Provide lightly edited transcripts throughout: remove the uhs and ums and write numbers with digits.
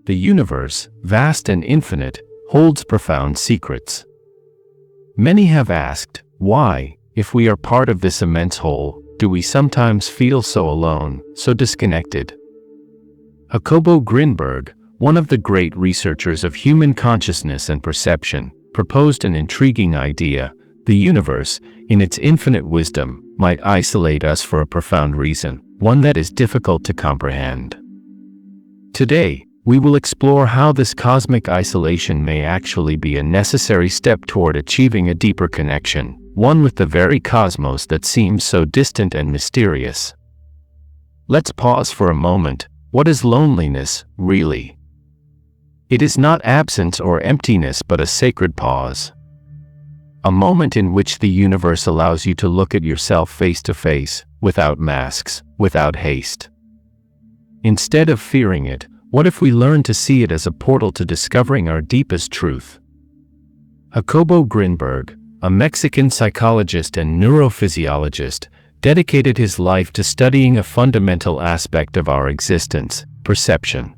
the universe, vast and infinite, holds profound secrets. Many have asked, why, if we are part of this immense whole, do we sometimes feel so alone, so disconnected? Jacobo Grinberg, one of the great researchers of human consciousness and perception, proposed an intriguing idea: the universe, in its infinite wisdom, might isolate us for a profound reason, one that is difficult to comprehend. Today, we will explore how this cosmic isolation may actually be a necessary step toward achieving a deeper connection, one with the very cosmos that seems so distant and mysterious. Let's pause for a moment. What is loneliness, really? It is not absence or emptiness but a sacred pause. A moment in which the universe allows you to look at yourself face to face, without masks, without haste. Instead of fearing it, what if we learn to see it as a portal to discovering our deepest truth? Jacobo Grinberg, a Mexican psychologist and neurophysiologist, dedicated his life to studying a fundamental aspect of our existence: perception.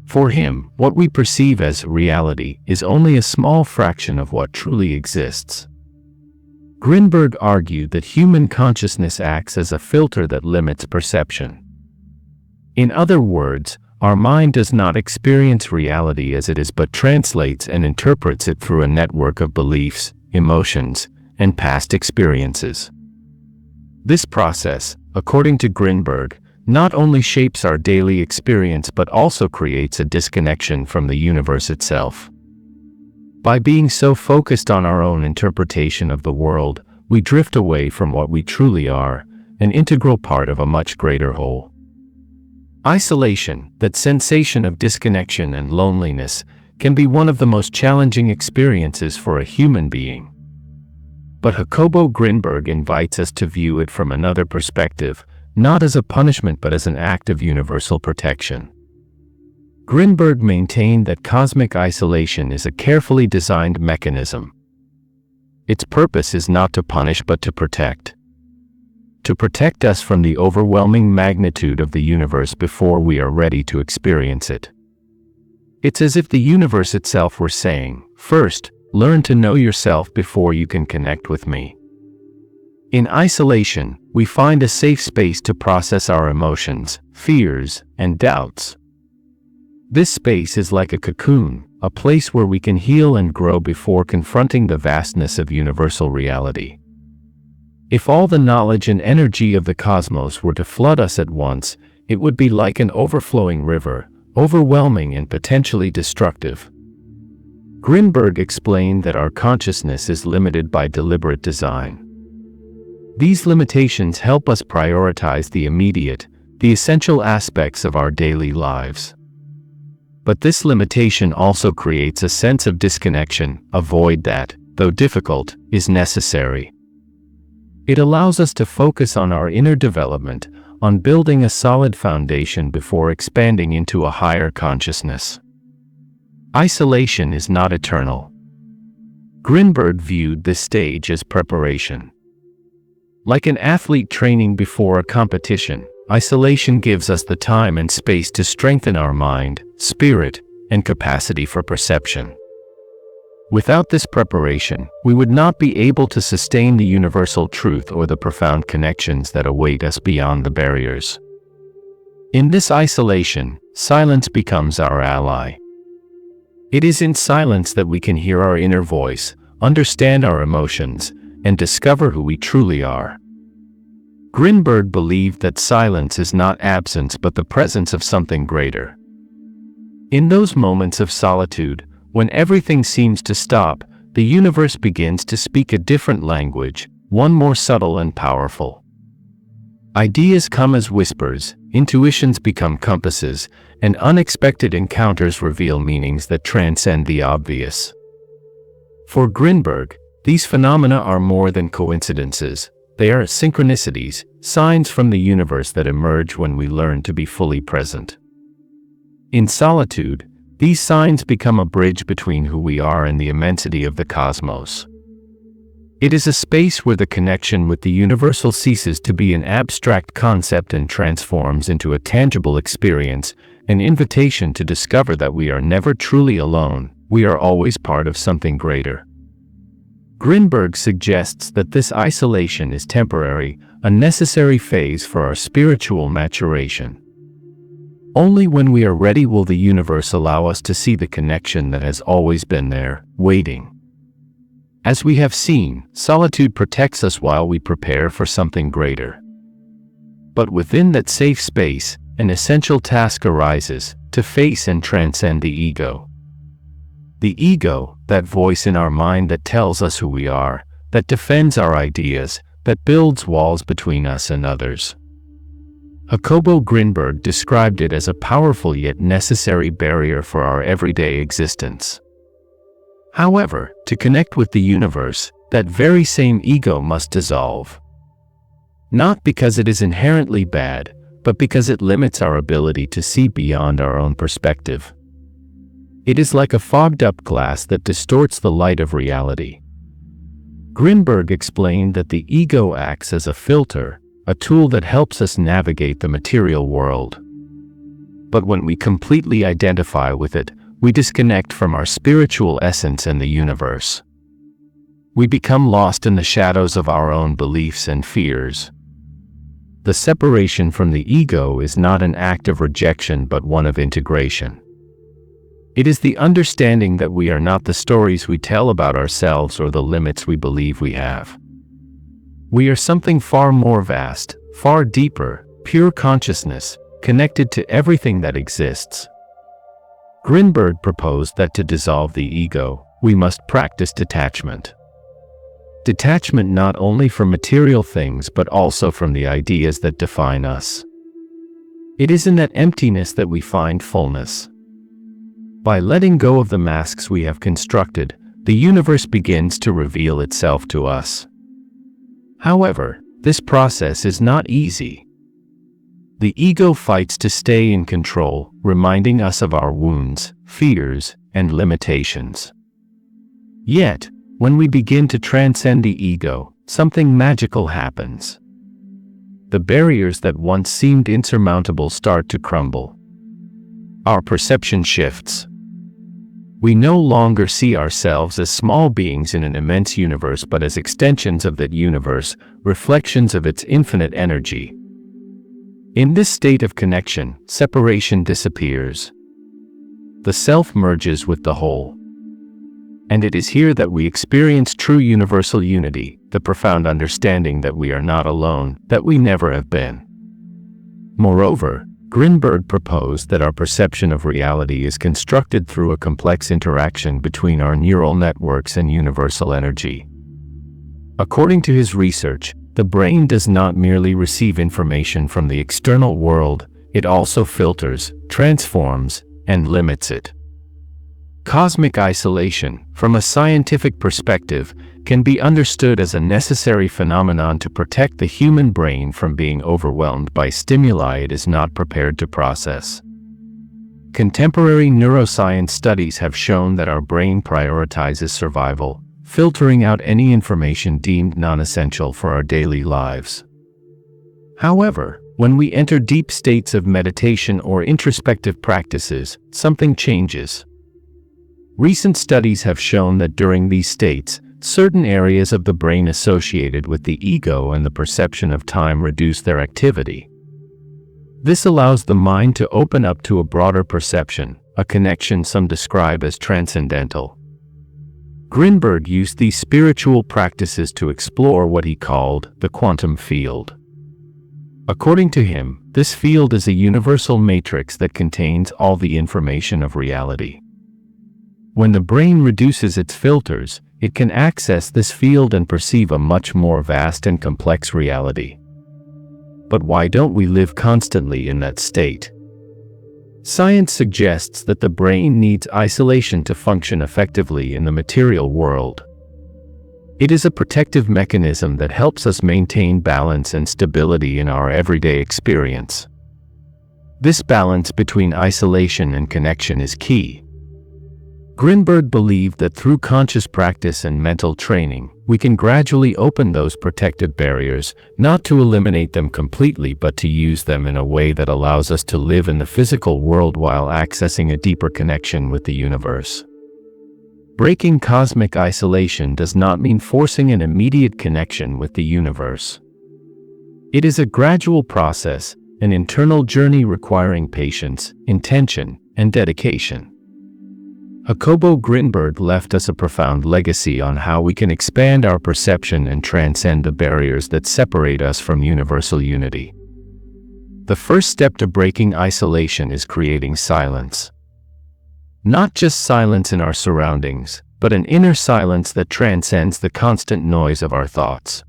For him, what we perceive as reality is only a small fraction of what truly exists. Grinberg argued that human consciousness acts as a filter that limits perception. In other words, our mind does not experience reality as it is but translates and interprets it through a network of beliefs, emotions, and past experiences. This process, according to Grinberg, not only shapes our daily experience but also creates a disconnection from the universe itself. By being so focused on our own interpretation of the world, we drift away from what we truly are, an integral part of a much greater whole. Isolation, that sensation of disconnection and loneliness, can be one of the most challenging experiences for a human being. But Jacobo Grinberg invites us to view it from another perspective, not as a punishment but as an act of universal protection. Grinberg maintained that cosmic isolation is a carefully designed mechanism. Its purpose is not to punish but to protect. To protect us from the overwhelming magnitude of the universe before we are ready to experience it. It's as if the universe itself were saying, first, learn to know yourself before you can connect with me. In isolation, we find a safe space to process our emotions, fears, and doubts. This space is like a cocoon, a place where we can heal and grow before confronting the vastness of universal reality. If all the knowledge and energy of the cosmos were to flood us at once, it would be like an overflowing river, overwhelming and potentially destructive. Grinberg explained that our consciousness is limited by deliberate design. These limitations help us prioritize the immediate, the essential aspects of our daily lives. But this limitation also creates a sense of disconnection, a void that, though difficult, is necessary. It allows us to focus on our inner development, on building a solid foundation before expanding into a higher consciousness. Isolation is not eternal. Grinberg viewed this stage as preparation. Like an athlete training before a competition, isolation gives us the time and space to strengthen our mind, spirit, and capacity for perception. Without this preparation, we would not be able to sustain the universal truth or the profound connections that await us beyond the barriers. In this isolation, silence becomes our ally. It is in silence that we can hear our inner voice, understand our emotions, and discover who we truly are. Grinberg believed that silence is not absence but the presence of something greater. In those moments of solitude, when everything seems to stop, the universe begins to speak a different language, one more subtle and powerful. Ideas come as whispers, intuitions become compasses, and unexpected encounters reveal meanings that transcend the obvious. For Grinberg, these phenomena are more than coincidences. They are synchronicities, signs from the universe that emerge when we learn to be fully present. In solitude, these signs become a bridge between who we are and the immensity of the cosmos. It is a space where the connection with the universal ceases to be an abstract concept and transforms into a tangible experience, an invitation to discover that we are never truly alone, we are always part of something greater. Grinberg suggests that this isolation is temporary, a necessary phase for our spiritual maturation. Only when we are ready will the universe allow us to see the connection that has always been there, waiting. As we have seen, solitude protects us while we prepare for something greater. But within that safe space, an essential task arises, to face and transcend the ego. The ego, that voice in our mind that tells us who we are, that defends our ideas, that builds walls between us and others. Jacobo Grinberg described it as a powerful yet necessary barrier for our everyday existence. However, to connect with the universe, that very same ego must dissolve. Not because it is inherently bad, but because it limits our ability to see beyond our own perspective. It is like a fogged-up glass that distorts the light of reality. Grinberg explained that the ego acts as a filter, a tool that helps us navigate the material world. But when we completely identify with it, we disconnect from our spiritual essence and the universe. We become lost in the shadows of our own beliefs and fears. The separation from the ego is not an act of rejection but one of integration. It is the understanding that we are not the stories we tell about ourselves or the limits we believe we have. We are something far more vast, far deeper, pure consciousness, connected to everything that exists. Grinberg proposed that to dissolve the ego, we must practice detachment. Detachment not only from material things but also from the ideas that define us. It is in that emptiness that we find fullness. By letting go of the masks we have constructed, the universe begins to reveal itself to us. However, this process is not easy. The ego fights to stay in control, reminding us of our wounds, fears, and limitations. Yet, when we begin to transcend the ego, something magical happens. The barriers that once seemed insurmountable start to crumble. Our perception shifts. We no longer see ourselves as small beings in an immense universe but as extensions of that universe, reflections of its infinite energy. In this state of connection, separation disappears. The self merges with the whole. And it is here that we experience true universal unity, the profound understanding that we are not alone, that we never have been. Moreover, Grinberg proposed that our perception of reality is constructed through a complex interaction between our neural networks and universal energy. According to his research, the brain does not merely receive information from the external world, it also filters, transforms, and limits it. Cosmic isolation, from a scientific perspective, can be understood as a necessary phenomenon to protect the human brain from being overwhelmed by stimuli it is not prepared to process. Contemporary neuroscience studies have shown that our brain prioritizes survival, filtering out any information deemed non-essential for our daily lives. However, when we enter deep states of meditation or introspective practices, something changes. Recent studies have shown that during these states, certain areas of the brain associated with the ego and the perception of time reduce their activity. This allows the mind to open up to a broader perception, a connection some describe as transcendental. Grinberg used these spiritual practices to explore what he called the quantum field. According to him, this field is a universal matrix that contains all the information of reality. When the brain reduces its filters, it can access this field and perceive a much more vast and complex reality. But why don't we live constantly in that state? Science suggests that the brain needs isolation to function effectively in the material world. It is a protective mechanism that helps us maintain balance and stability in our everyday experience. This balance between isolation and connection is key. Grinberg believed that through conscious practice and mental training, we can gradually open those protective barriers, not to eliminate them completely but to use them in a way that allows us to live in the physical world while accessing a deeper connection with the universe. Breaking cosmic isolation does not mean forcing an immediate connection with the universe. It is a gradual process, an internal journey requiring patience, intention, and dedication. Jacobo Grinberg left us a profound legacy on how we can expand our perception and transcend the barriers that separate us from universal unity. The first step to breaking isolation is creating silence. Not just silence in our surroundings, but an inner silence that transcends the constant noise of our thoughts.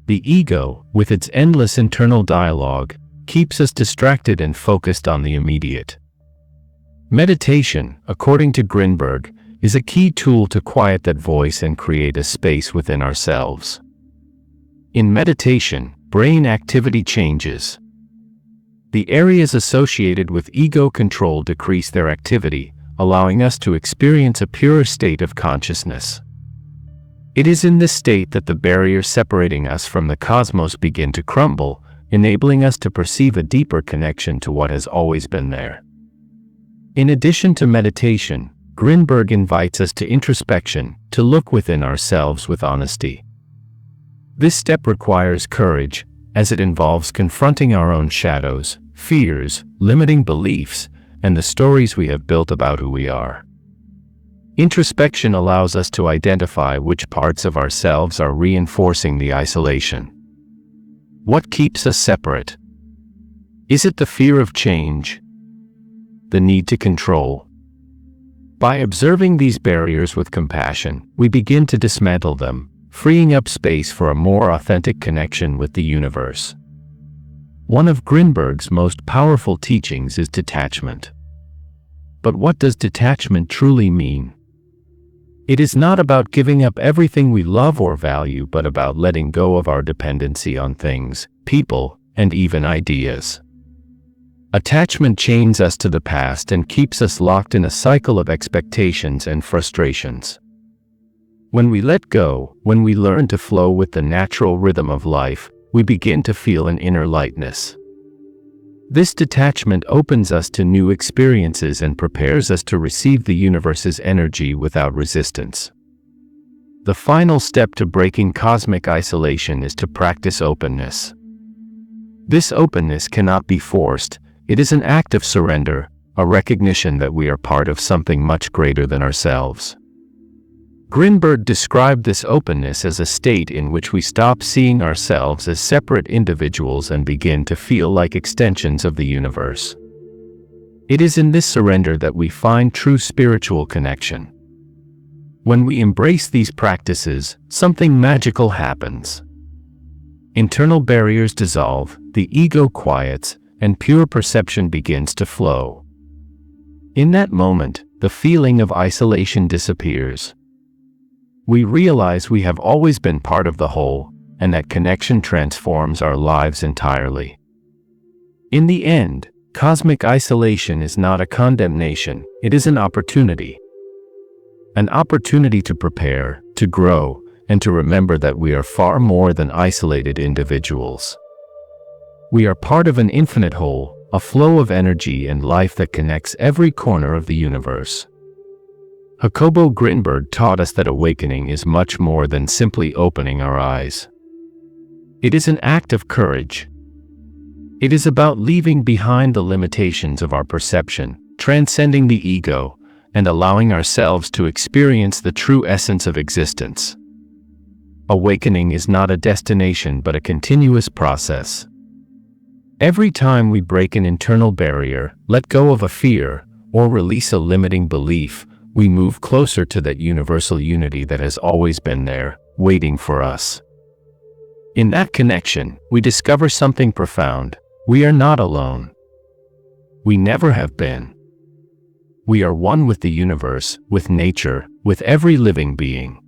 The ego, with its endless internal dialogue, keeps us distracted and focused on the immediate. Meditation, according to Grinberg, is a key tool to quiet that voice and create a space within ourselves. In meditation, brain activity changes. The areas associated with ego control decrease their activity, allowing us to experience a purer state of consciousness. It is in this state that the barriers separating us from the cosmos begin to crumble, enabling us to perceive a deeper connection to what has always been there. In addition to meditation, Grinberg invites us to introspection, to look within ourselves with honesty. This step requires courage, as it involves confronting our own shadows, fears, limiting beliefs, and the stories we have built about who we are. Introspection allows us to identify which parts of ourselves are reinforcing the isolation. What keeps us separate? Is it the fear of change? The need to control? By observing these barriers with compassion, we begin to dismantle them, freeing up space for a more authentic connection with the universe. One of Grinberg's most powerful teachings is detachment. But what does detachment truly mean? It is not about giving up everything we love or value, but about letting go of our dependency on things, people, and even ideas. Attachment chains us to the past and keeps us locked in a cycle of expectations and frustrations. When we let go, when we learn to flow with the natural rhythm of life, we begin to feel an inner lightness. This detachment opens us to new experiences and prepares us to receive the universe's energy without resistance. The final step to breaking cosmic isolation is to practice openness. This openness cannot be forced. It is an act of surrender, a recognition that we are part of something much greater than ourselves. Grinberg described this openness as a state in which we stop seeing ourselves as separate individuals and begin to feel like extensions of the universe. It is in this surrender that we find true spiritual connection. When we embrace these practices, something magical happens. Internal barriers dissolve, the ego quiets, and pure perception begins to flow. In that moment, the feeling of isolation disappears. We realize we have always been part of the whole, and that connection transforms our lives entirely. In the end, cosmic isolation is not a condemnation, it is an opportunity. An opportunity to prepare, to grow, and to remember that we are far more than isolated individuals. We are part of an infinite whole, a flow of energy and life that connects every corner of the universe. Jacobo Grinberg taught us that awakening is much more than simply opening our eyes. It is an act of courage. It is about leaving behind the limitations of our perception, transcending the ego, and allowing ourselves to experience the true essence of existence. Awakening is not a destination but a continuous process. Every time we break an internal barrier, let go of a fear, or release a limiting belief, we move closer to that universal unity that has always been there, waiting for us. In that connection, we discover something profound. We are not alone. We never have been. We are one with the universe, with nature, with every living being.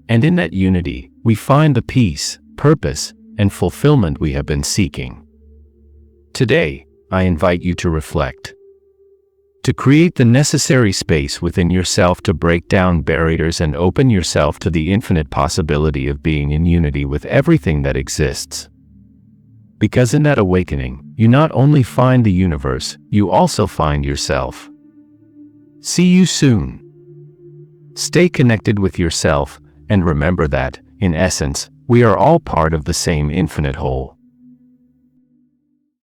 And in that unity, we find the peace, purpose, and fulfillment we have been seeking. Today, I invite you to reflect. to create the necessary space within yourself to break down barriers and open yourself to the infinite possibility of being in unity with everything that exists. Because in that awakening, you not only find the universe, you also find yourself. See you soon. Stay connected with yourself, and remember that, in essence, we are all part of the same infinite whole.